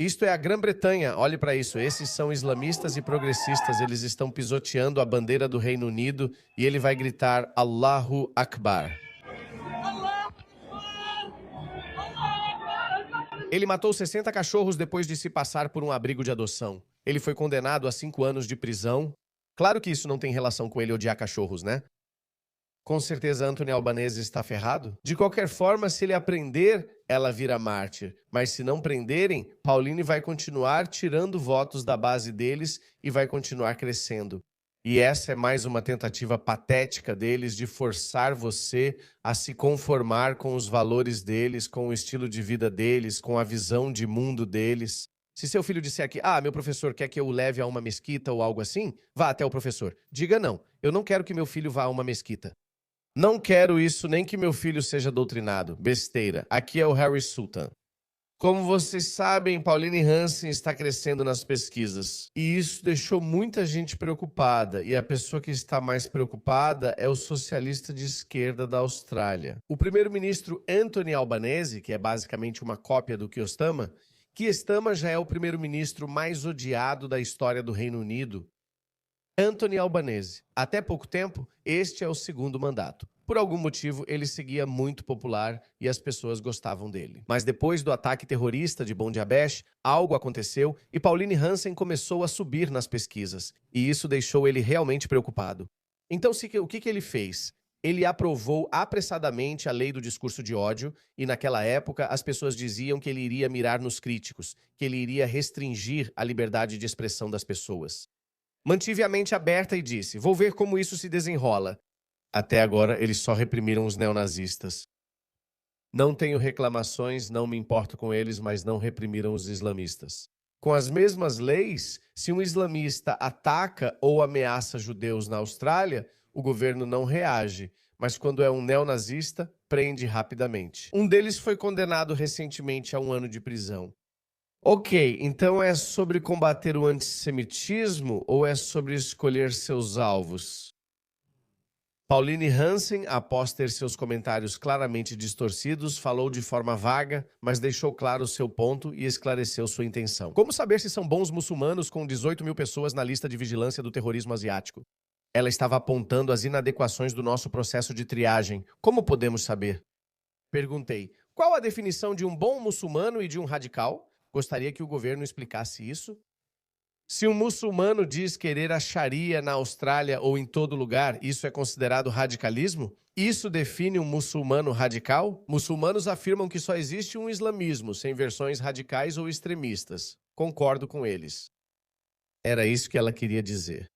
Isto é a Grã-Bretanha, olhe para isso. Esses são islamistas e progressistas, eles estão pisoteando a bandeira do Reino Unido e ele vai gritar Allahu Akbar. Ele matou 60 cachorros depois de se passar por um abrigo de adoção. Ele foi condenado a 5 anos de prisão. Claro que isso não tem relação com ele odiar cachorros, né? Com certeza Anthony Albanese está ferrado. De qualquer forma, se ele aprender, ela vira mártir. Mas se não prenderem, Pauline vai continuar tirando votos da base deles e vai continuar crescendo. E essa é mais uma tentativa patética deles de forçar você a se conformar com os valores deles, com o estilo de vida deles, com a visão de mundo deles. Se seu filho disser que, meu professor quer que eu o leve a uma mesquita ou algo assim, vá até o professor. Diga não, eu não quero que meu filho vá a uma mesquita. Não quero isso, nem que meu filho seja doutrinado. Besteira. Aqui é o Harry Sultan. Como vocês sabem, Pauline Hansen está crescendo nas pesquisas. E isso deixou muita gente preocupada. E a pessoa que está mais preocupada é o socialista de esquerda da Austrália. O primeiro-ministro Anthony Albanese, que é basicamente uma cópia do Keir Starmer já é o primeiro-ministro mais odiado da história do Reino Unido. Anthony Albanese. Até pouco tempo, este é o segundo mandato. Por algum motivo, ele seguia muito popular e as pessoas gostavam dele. Mas depois do ataque terrorista de Bondi Abash, algo aconteceu e Pauline Hansen começou a subir nas pesquisas. E isso deixou ele realmente preocupado. Então, o que ele fez? Ele aprovou apressadamente a lei do discurso de ódio e, naquela época, as pessoas diziam que ele iria mirar nos críticos, que ele iria restringir a liberdade de expressão das pessoas. Mantive a mente aberta e disse, vou ver como isso se desenrola. Até agora, eles só reprimiram os neonazistas. Não tenho reclamações, não me importo com eles, mas não reprimiram os islamistas. Com as mesmas leis, se um islamista ataca ou ameaça judeus na Austrália, o governo não reage, mas quando é um neonazista, prende rapidamente. Um deles foi condenado recentemente a 1 ano de prisão. Ok, então é sobre combater o antissemitismo ou é sobre escolher seus alvos? Pauline Hansen, após ter seus comentários claramente distorcidos, falou de forma vaga, mas deixou claro seu ponto e esclareceu sua intenção. Como saber se são bons muçulmanos com 18 mil pessoas na lista de vigilância do terrorismo asiático? Ela estava apontando as inadequações do nosso processo de triagem. Como podemos saber? Perguntei, qual a definição de um bom muçulmano e de um radical? Gostaria que o governo explicasse isso. Se um muçulmano diz querer a Sharia na Austrália ou em todo lugar, isso é considerado radicalismo? Isso define um muçulmano radical? Muçulmanos afirmam que só existe um islamismo, sem versões radicais ou extremistas. Concordo com eles. Era isso que ela queria dizer.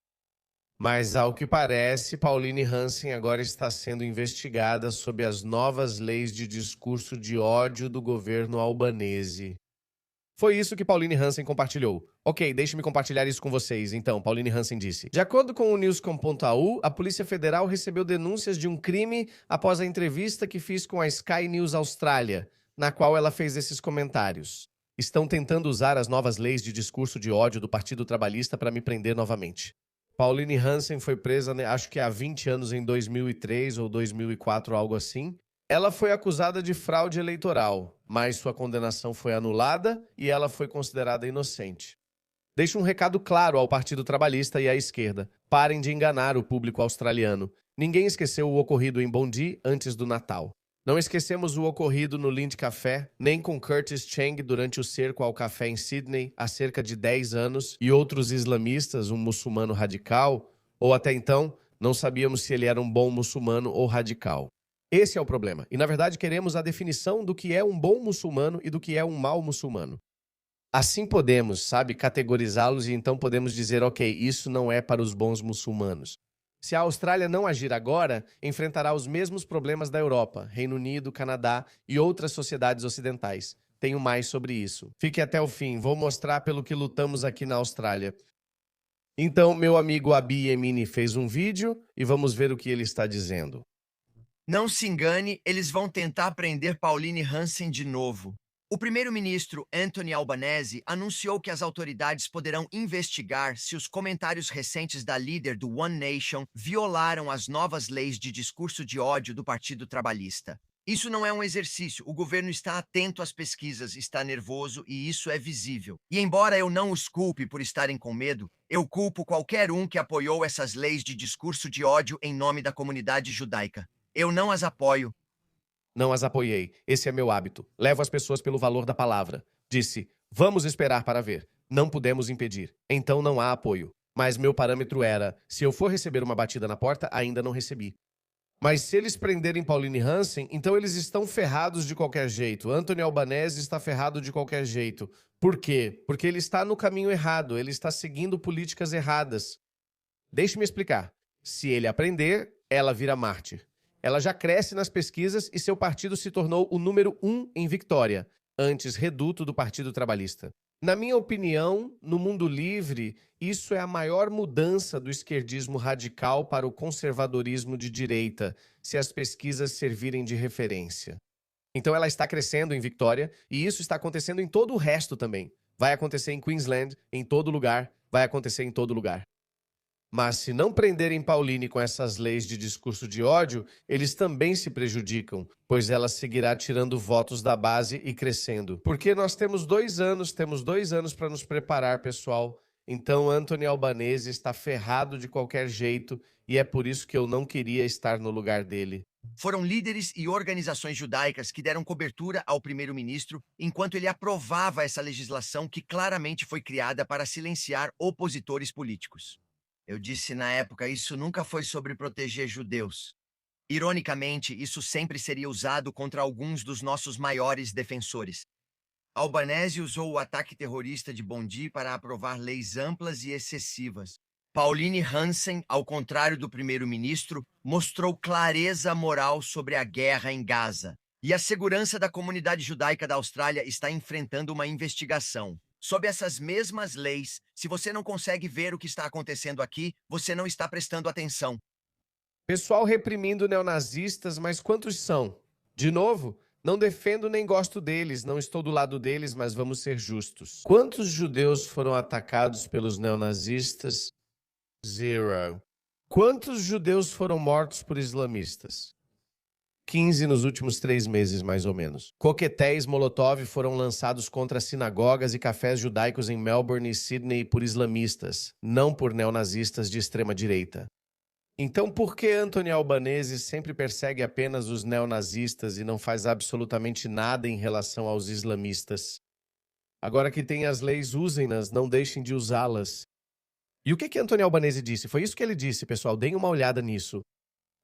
Mas, ao que parece, Pauline Hansen agora está sendo investigada sob as novas leis de discurso de ódio do governo albanese. Foi isso que Pauline Hansen compartilhou. Ok, deixe-me compartilhar isso com vocês. Então, Pauline Hansen disse. De acordo com o Newscom.au, a Polícia Federal recebeu denúncias de um crime após a entrevista que fiz com a Sky News Austrália, na qual ela fez esses comentários. Estão tentando usar as novas leis de discurso de ódio do Partido Trabalhista para me prender novamente. Pauline Hansen foi presa, acho que há 20 anos, em 2003 ou 2004, algo assim. Ela foi acusada de fraude eleitoral, mas sua condenação foi anulada e ela foi considerada inocente. Deixo um recado claro ao Partido Trabalhista e à esquerda. Parem de enganar o público australiano. Ninguém esqueceu o ocorrido em Bondi antes do Natal. Não esquecemos o ocorrido no Lind Café, nem com Curtis Chang durante o cerco ao café em Sydney há cerca de 10 anos e outros islamistas, um muçulmano radical, ou até então, não sabíamos se ele era um bom muçulmano ou radical. Esse é o problema. E, na verdade, queremos a definição do que é um bom muçulmano e do que é um mau muçulmano. Assim podemos, categorizá-los e então podemos dizer, ok, isso não é para os bons muçulmanos. Se a Austrália não agir agora, enfrentará os mesmos problemas da Europa, Reino Unido, Canadá e outras sociedades ocidentais. Tenho mais sobre isso. Fique até o fim, vou mostrar pelo que lutamos aqui na Austrália. Então, meu amigo Abi Yemini fez um vídeo e vamos ver o que ele está dizendo. Não se engane, eles vão tentar prender Pauline Hansen de novo. O primeiro-ministro Anthony Albanese anunciou que as autoridades poderão investigar se os comentários recentes da líder do One Nation violaram as novas leis de discurso de ódio do Partido Trabalhista. Isso não é um exercício. O governo está atento às pesquisas, está nervoso e isso é visível. E embora eu não os culpe por estarem com medo, eu culpo qualquer um que apoiou essas leis de discurso de ódio em nome da comunidade judaica. Eu não as apoio. Não as apoiei. Esse é meu hábito. Levo as pessoas pelo valor da palavra. Disse: vamos esperar para ver. Não podemos impedir. Então não há apoio. Mas meu parâmetro era: se eu for receber uma batida na porta, ainda não recebi. Mas se eles prenderem Pauline Hansen, então eles estão ferrados de qualquer jeito. Anthony Albanese está ferrado de qualquer jeito. Por quê? Porque ele está no caminho errado, ele está seguindo políticas erradas. Deixe-me explicar. Se ele aprender, ela vira mártir. Ela já cresce nas pesquisas e seu partido se tornou o número 1 em Vitória, antes reduto do Partido Trabalhista. Na minha opinião, no mundo livre, isso é a maior mudança do esquerdismo radical para o conservadorismo de direita, se as pesquisas servirem de referência. Então ela está crescendo em Vitória e isso está acontecendo em todo o resto também. Vai acontecer em Queensland, em todo lugar, vai acontecer em todo lugar. Mas se não prenderem Pauline com essas leis de discurso de ódio, eles também se prejudicam, pois ela seguirá tirando votos da base e crescendo. Porque nós temos 2 anos para nos preparar, pessoal. Então Anthony Albanese está ferrado de qualquer jeito e é por isso que eu não queria estar no lugar dele. Foram líderes e organizações judaicas que deram cobertura ao primeiro-ministro enquanto ele aprovava essa legislação que claramente foi criada para silenciar opositores políticos. Eu disse na época, isso nunca foi sobre proteger judeus. Ironicamente, isso sempre seria usado contra alguns dos nossos maiores defensores. Albanese usou o ataque terrorista de Bondi para aprovar leis amplas e excessivas. Pauline Hansen, ao contrário do primeiro-ministro, mostrou clareza moral sobre a guerra em Gaza. E a segurança da comunidade judaica da Austrália está enfrentando uma investigação. Sob essas mesmas leis, se você não consegue ver o que está acontecendo aqui, você não está prestando atenção. Pessoal reprimindo neonazistas, mas quantos são? De novo, não defendo nem gosto deles, não estou do lado deles, mas vamos ser justos. Quantos judeus foram atacados pelos neonazistas? 0. Quantos judeus foram mortos por islamistas? 15 nos últimos 3 meses, mais ou menos. Coquetéis Molotov foram lançados contra sinagogas e cafés judaicos em Melbourne e Sydney por islamistas, não por neonazistas de extrema-direita. Então, por que Anthony Albanese sempre persegue apenas os neonazistas e não faz absolutamente nada em relação aos islamistas? Agora que tem as leis, usem-nas, não deixem de usá-las. E o que Anthony Albanese disse? Foi isso que ele disse, pessoal, deem uma olhada nisso.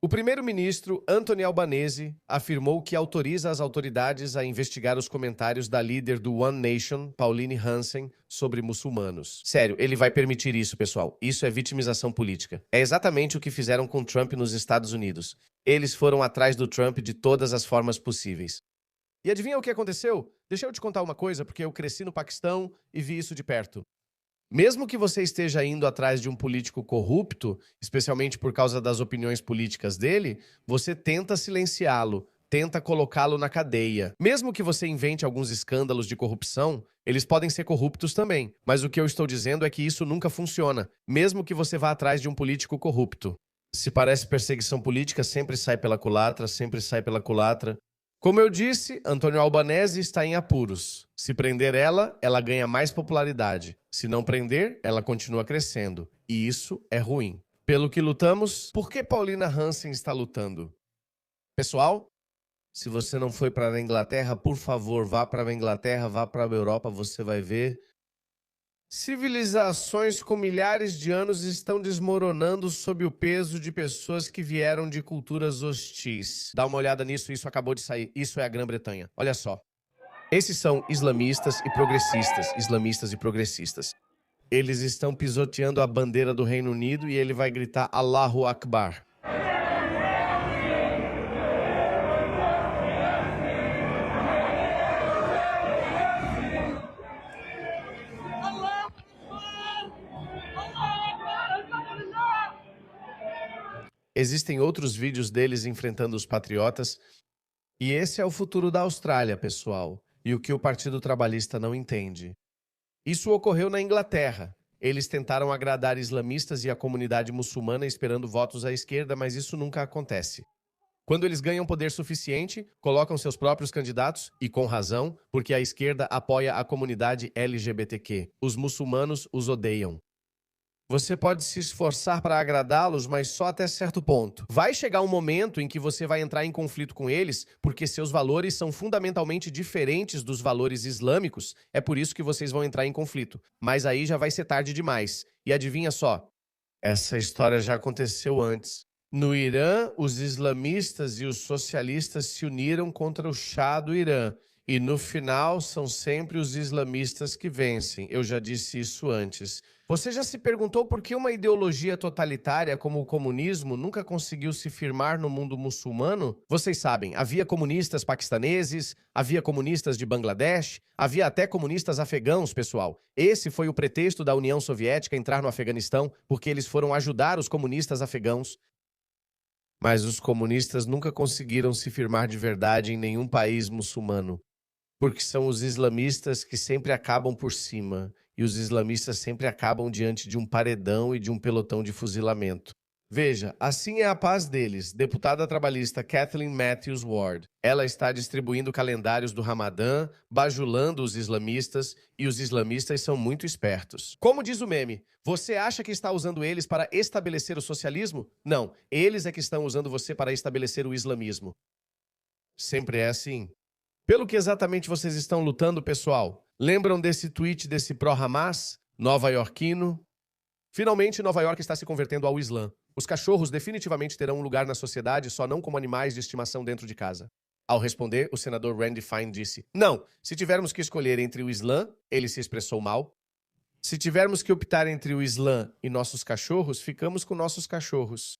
O primeiro-ministro, Anthony Albanese, afirmou que autoriza as autoridades a investigar os comentários da líder do One Nation, Pauline Hansen, sobre muçulmanos. Sério, ele vai permitir isso, pessoal. Isso é vitimização política. É exatamente o que fizeram com Trump nos Estados Unidos. Eles foram atrás do Trump de todas as formas possíveis. E adivinha o que aconteceu? Deixa eu te contar uma coisa, porque eu cresci no Paquistão e vi isso de perto. Mesmo que você esteja indo atrás de um político corrupto, especialmente por causa das opiniões políticas dele, você tenta silenciá-lo, tenta colocá-lo na cadeia. Mesmo que você invente alguns escândalos de corrupção, eles podem ser corruptos também. Mas o que eu estou dizendo é que isso nunca funciona, mesmo que você vá atrás de um político corrupto. Se parece perseguição política, sempre sai pela culatra, sempre sai pela culatra. Como eu disse, Anthony Albanese está em apuros. Se prender ela, ela ganha mais popularidade. Se não prender, ela continua crescendo. E isso é ruim. Pelo que lutamos, por que Paulina Hansen está lutando? Pessoal, se você não foi para a Inglaterra, por favor, vá para a Inglaterra, vá para a Europa, você vai ver. Civilizações com milhares de anos estão desmoronando sob o peso de pessoas que vieram de culturas hostis. Dá uma olhada nisso, isso acabou de sair. Isso é a Grã-Bretanha. Olha só. Esses são islamistas e progressistas. Islamistas e progressistas. Eles estão pisoteando a bandeira do Reino Unido e ele vai gritar Allahu Akbar. Existem outros vídeos deles enfrentando os patriotas. E esse é o futuro da Austrália, pessoal. E o que o Partido Trabalhista não entende. Isso ocorreu na Inglaterra. Eles tentaram agradar islamistas e a comunidade muçulmana esperando votos à esquerda, mas isso nunca acontece. Quando eles ganham poder suficiente, colocam seus próprios candidatos, e com razão, porque a esquerda apoia a comunidade LGBTQ. Os muçulmanos os odeiam. Você pode se esforçar para agradá-los, mas só até certo ponto. Vai chegar um momento em que você vai entrar em conflito com eles, porque seus valores são fundamentalmente diferentes dos valores islâmicos. É por isso que vocês vão entrar em conflito. Mas aí já vai ser tarde demais. E adivinha só? Essa história já aconteceu antes. No Irã, os islamistas e os socialistas se uniram contra o Shah do Irã. E no final, são sempre os islamistas que vencem. Eu já disse isso antes. Você já se perguntou por que uma ideologia totalitária como o comunismo nunca conseguiu se firmar no mundo muçulmano? Vocês sabem, havia comunistas paquistaneses, havia comunistas de Bangladesh, havia até comunistas afegãos, pessoal. Esse foi o pretexto da União Soviética entrar no Afeganistão, porque eles foram ajudar os comunistas afegãos. Mas os comunistas nunca conseguiram se firmar de verdade em nenhum país muçulmano. Porque são os islamistas que sempre acabam por cima, e os islamistas sempre acabam diante de um paredão e de um pelotão de fuzilamento. Veja, assim é a paz deles, deputada trabalhista Kathleen Matthews Ward. Ela está distribuindo calendários do Ramadã, bajulando os islamistas, e os islamistas são muito espertos. Como diz o meme, você acha que está usando eles para estabelecer o socialismo? Não, eles é que estão usando você para estabelecer o islamismo. Sempre é assim. Pelo que exatamente vocês estão lutando, pessoal? Lembram desse tweet desse pró-Hamas, nova-iorquino? Finalmente, Nova York está se convertendo ao Islã. Os cachorros definitivamente terão um lugar na sociedade, só não como animais de estimação dentro de casa. Ao responder, o senador Randy Fine disse: não, se tivermos que escolher entre o Islã, ele se expressou mal. Se tivermos que optar entre o Islã e nossos cachorros, ficamos com nossos cachorros.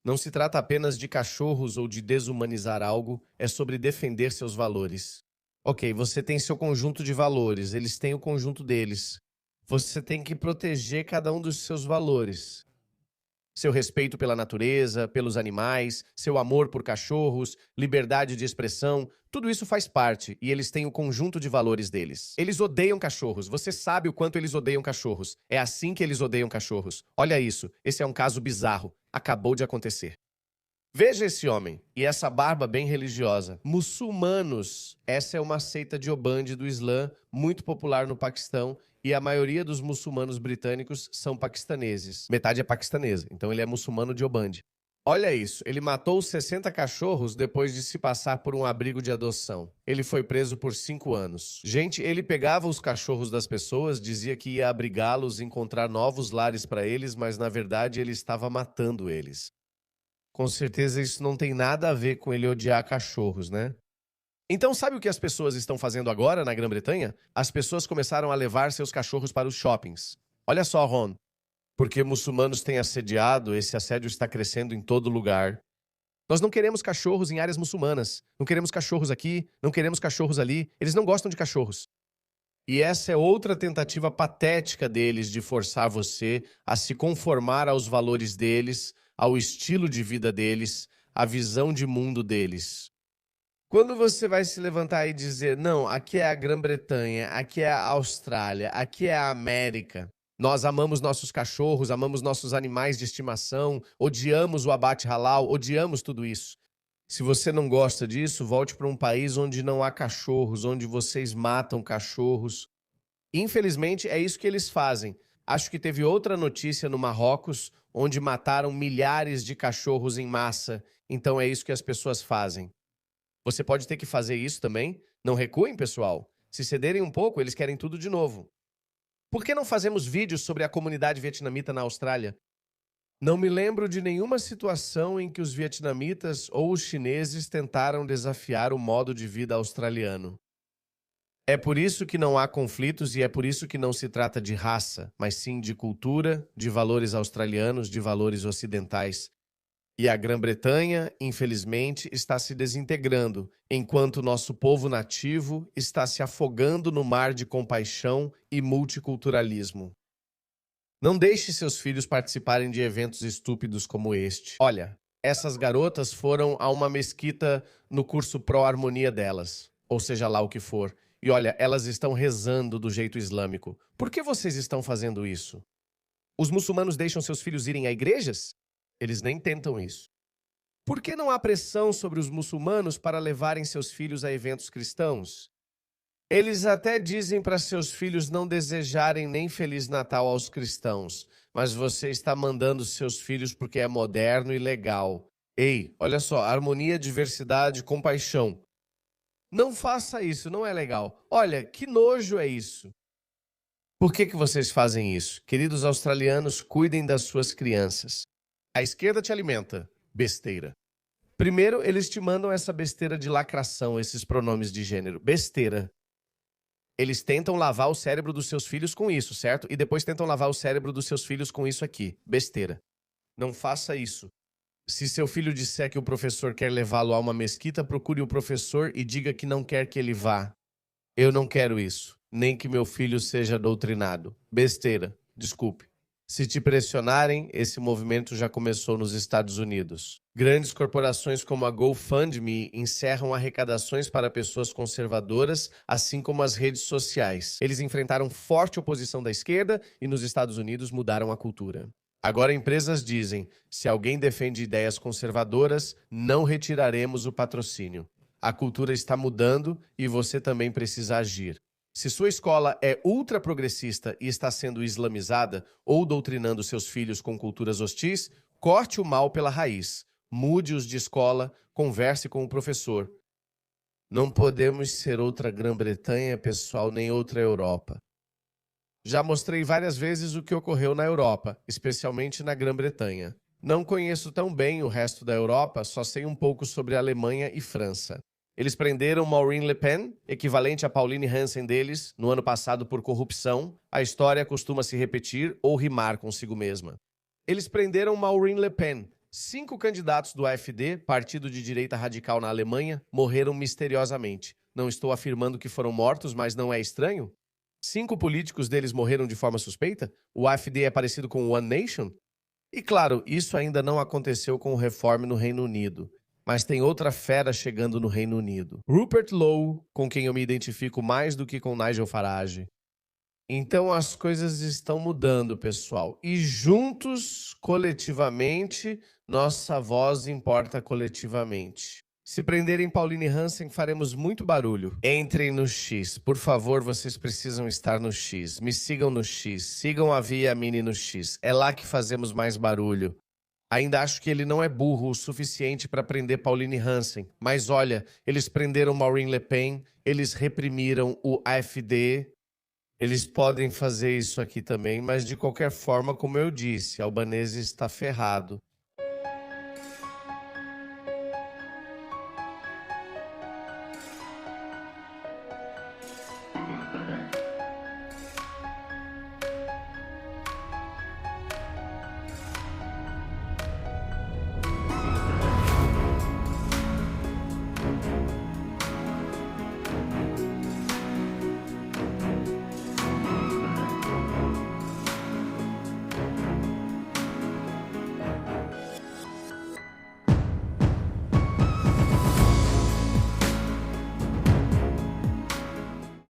Não se trata apenas de cachorros ou de desumanizar algo, é sobre defender seus valores. Ok, você tem seu conjunto de valores, eles têm o conjunto deles. Você tem que proteger cada um dos seus valores. Seu respeito pela natureza, pelos animais, seu amor por cachorros, liberdade de expressão, tudo isso faz parte e eles têm o conjunto de valores deles. Eles odeiam cachorros, você sabe o quanto eles odeiam cachorros. É assim que eles odeiam cachorros. Olha isso, esse é um caso bizarro. Acabou de acontecer. Veja esse homem e essa barba bem religiosa. Muçulmanos. Essa é uma seita de Obande do Islã, muito popular no Paquistão, e a maioria dos muçulmanos britânicos são paquistaneses. Metade é paquistanesa, então ele é muçulmano de Obande. Olha isso, ele matou 60 cachorros depois de se passar por um abrigo de adoção. Ele foi preso por 5 anos. Gente, ele pegava os cachorros das pessoas, dizia que ia abrigá-los, encontrar novos lares para eles, mas na verdade ele estava matando eles. Com certeza isso não tem nada a ver com ele odiar cachorros, né? Então sabe o que as pessoas estão fazendo agora na Grã-Bretanha? As pessoas começaram a levar seus cachorros para os shoppings. Olha só, Ron. Porque muçulmanos têm assediado, esse assédio está crescendo em todo lugar. Nós não queremos cachorros em áreas muçulmanas. Não queremos cachorros aqui, não queremos cachorros ali. Eles não gostam de cachorros. E essa é outra tentativa patética deles de forçar você a se conformar aos valores deles, ao estilo de vida deles, à visão de mundo deles. Quando você vai se levantar e dizer, não, aqui é a Grã-Bretanha, aqui é a Austrália, aqui é a América, nós amamos nossos cachorros, amamos nossos animais de estimação, odiamos o abate halal, odiamos tudo isso. Se você não gosta disso, volte para um país onde não há cachorros, onde vocês matam cachorros. Infelizmente, é isso que eles fazem. Acho que teve outra notícia no Marrocos, onde mataram milhares de cachorros em massa. Então é isso que as pessoas fazem. Você pode ter que fazer isso também. Não recuem, pessoal. Se cederem um pouco, eles querem tudo de novo. Por que não fazemos vídeos sobre a comunidade vietnamita na Austrália? Não me lembro de nenhuma situação em que os vietnamitas ou os chineses tentaram desafiar o modo de vida australiano. É por isso que não há conflitos e é por isso que não se trata de raça, mas sim de cultura, de valores australianos, de valores ocidentais. E a Grã-Bretanha, infelizmente, está se desintegrando, enquanto nosso povo nativo está se afogando no mar de compaixão e multiculturalismo. Não deixe seus filhos participarem de eventos estúpidos como este. Olha, essas garotas foram a uma mesquita no curso pró-harmonia delas, ou seja lá o que for. E olha, elas estão rezando do jeito islâmico. Por que vocês estão fazendo isso? Os muçulmanos deixam seus filhos irem a igrejas? Eles nem tentam isso. Por que não há pressão sobre os muçulmanos para levarem seus filhos a eventos cristãos? Eles até dizem para seus filhos não desejarem nem Feliz Natal aos cristãos, mas você está mandando seus filhos porque é moderno e legal. Ei, olha só, harmonia, diversidade, compaixão. Não faça isso, não é legal. Olha, que nojo é isso. Por que vocês fazem isso? Queridos australianos, cuidem das suas crianças. A esquerda te alimenta. Besteira. Primeiro, eles te mandam essa besteira de lacração, esses pronomes de gênero. Besteira. Eles tentam lavar o cérebro dos seus filhos com isso, certo? E depois tentam lavar o cérebro dos seus filhos com isso aqui. Besteira. Não faça isso. Se seu filho disser que o professor quer levá-lo a uma mesquita, procure o professor e diga que não quer que ele vá. Eu não quero isso. Nem que meu filho seja doutrinado. Besteira. Desculpe. Se te pressionarem, esse movimento já começou nos Estados Unidos. Grandes corporações como a GoFundMe encerram arrecadações para pessoas conservadoras, assim como as redes sociais. Eles enfrentaram forte oposição da esquerda e nos Estados Unidos mudaram a cultura. Agora empresas dizem, se alguém defende ideias conservadoras, não retiraremos o patrocínio. A cultura está mudando e você também precisa agir. Se sua escola é ultraprogressista e está sendo islamizada ou doutrinando seus filhos com culturas hostis, corte o mal pela raiz. Mude-os de escola, converse com o professor. Não podemos ser outra Grã-Bretanha, pessoal, nem outra Europa. Já mostrei várias vezes o que ocorreu na Europa, especialmente na Grã-Bretanha. Não conheço tão bem o resto da Europa, só sei um pouco sobre a Alemanha e França. Eles prenderam Marine Le Pen, equivalente a Pauline Hanson deles, no ano passado por corrupção. A história costuma se repetir ou rimar consigo mesma. Eles prenderam Marine Le Pen. 5 candidatos do AfD, partido de direita radical na Alemanha, morreram misteriosamente. Não estou afirmando que foram mortos, mas não é estranho? 5 políticos deles morreram de forma suspeita? O AfD é parecido com o One Nation? E claro, isso ainda não aconteceu com o Reform no Reino Unido. Mas tem outra fera chegando no Reino Unido. Rupert Lowe, com quem eu me identifico mais do que com Nigel Farage. Então as coisas estão mudando, pessoal. E juntos, coletivamente, nossa voz importa coletivamente. Se prenderem Pauline Hanson, faremos muito barulho. Entrem no X. Por favor, vocês precisam estar no X. Me sigam no X. Sigam a Via Mini no X. É lá que fazemos mais barulho. Ainda acho que ele não é burro o suficiente para prender Pauline Hanson. Mas olha, eles prenderam Marine Le Pen, eles reprimiram o AfD. Eles podem fazer isso aqui também, mas de qualquer forma, como eu disse, Albanese está ferrado.